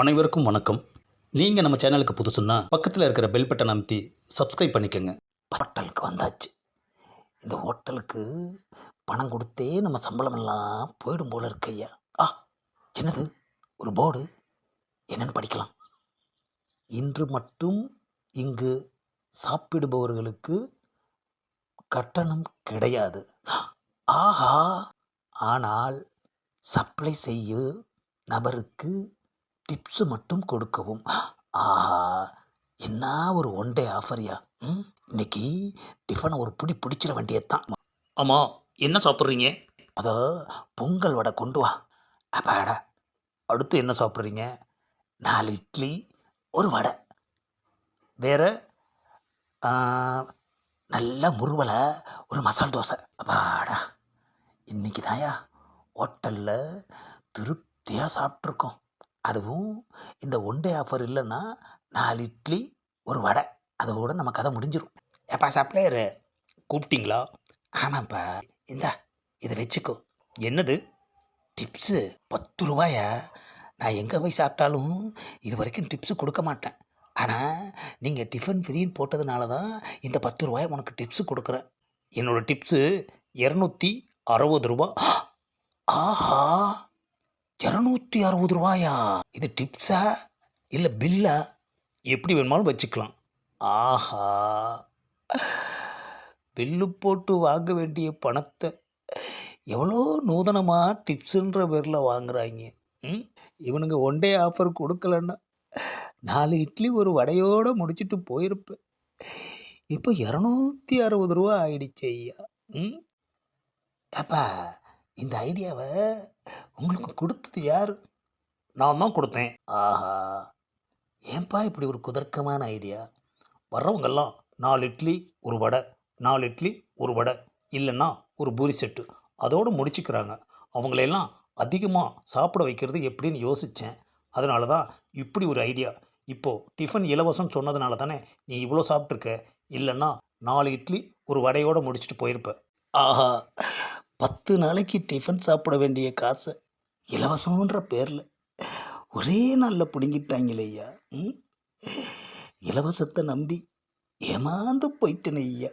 அனைவருக்கும் வணக்கம். நீங்கள் நம்ம சேனலுக்கு புதுசுன்னா பக்கத்தில் இருக்கிற பெல் பட்டனை அமைத்தி சப்ஸ்கிரைப் பண்ணிக்கோங்க. ஹோட்டலுக்கு வந்தாச்சு. இந்த ஹோட்டலுக்கு பணம் கொடுத்தே நம்ம சம்பளமெல்லாம் போயிடும் போல இருக்கு ஐயா. ஆ, என்னது ஒரு போர்டு, என்னன்னு படிக்கலாம். இன்று மட்டும் இங்கு சாப்பிடுபவர்களுக்கு கட்டணம் கிடையாது. ஆஹா, ஆனால் சப்ளை செய்யும் நபருக்கு டிப்ஸு மட்டும் கொடுக்கவும். ஆஹா, என்ன ஒரு ஒன் டே ஆஃபர்யா. இன்னைக்கு டிஃபனை ஒரு பிடி பிடிச்சிட வேண்டியதுதான். ஆமாம், என்ன சாப்பிட்றீங்க? அதோ பொங்கல் வடை கொண்டு வா. அப்பாடா. அடுத்து என்ன சாப்பிட்றீங்க? 4 இட்லி, ஒரு வடை. வேற? ஆ, நல்ல முறுவலை, ஒரு மசால் தோசை. அப்பாடா, இன்னைக்கு தாயா ஹோட்டலில் திருப்தியாக சாப்பிட்ருக்கோம். அதுவும் இந்த ஒன் டே ஆஃபர் இல்லைன்னா 4 இட்லி, ஒரு வடை, அதோட நம்ம கதை முடிஞ்சிடும். ஏப்பா சப்ளையரு, கூப்பிட்டீங்களா? ஆமாப்பா, இந்தா இதை வச்சுக்கோ. என்னது? டிப்ஸு 10 ரூபாயா. நான் எங்கே போய் சாப்பிட்டாலும் இது வரைக்கும் டிப்ஸு கொடுக்க மாட்டேன். ஆனால் நீங்கள் டிஃபன் ஃப்ரீன்னு போட்டதுனால தான் இந்த 10 ரூபாய் உனக்கு டிப்ஸு கொடுக்குறேன். என்னோடய டிப்ஸு 260 ரூபா. ஆஹா, 260 ரூபாயா? இது டிப்ஸா இல்லை பில்லா? எப்படி வேணுமாலும் வச்சுக்கலாம். ஆஹா, பில்லு போட்டு வாங்க வேண்டிய பணத்தை எவ்வளோ நூதனமாக டிப்ஸுன்ற பேரில் வாங்குறாங்க. இவனுங்க ஒன் டே ஆஃபர் கொடுக்கலன்னா 4 இட்லி ஒரு வடையோடு முடிச்சுட்டு போயிருப்பேன். இப்போ 260 ரூபா ஆயிடுச்சு ஐயா. அப்பா, இந்த ஐடியாவை உங்களுக்கு கொடுத்தது யார்? நான் தான் கொடுத்தேன். ஆஹா, ஏன்பா இப்படி ஒரு குதர்க்கமான ஐடியா? வர்றவங்கெல்லாம் 4 இட்லி ஒரு வடை, 4 இட்லி ஒரு வடை, இல்லைன்னா ஒரு பூரி செட்டு அதோடு முடிச்சுக்கிறாங்க. அவங்களையெல்லாம் அதிகமாக சாப்பிட வைக்கிறது எப்படின்னு யோசித்தேன். அதனால தான் இப்படி ஒரு ஐடியா. இப்போது டிஃபன் இலவசம் சொன்னதுனால தானே நீ இவ்வளோ சாப்பிட்ருக்க. இல்லைன்னா 4 இட்லி ஒரு வடையோடு முடிச்சுட்டு போயிருப்ப. ஆஹா, 10 நாளைக்கு டிஃபன் சாப்பிட வேண்டிய காசை இலவசம்ன்ற பேரில் ஒரே நாளில் பிடுங்கிட்டாங்களே ஐயா. இலவசத்தை நம்பி ஏமாந்து போயிட்டேனே ஐயா.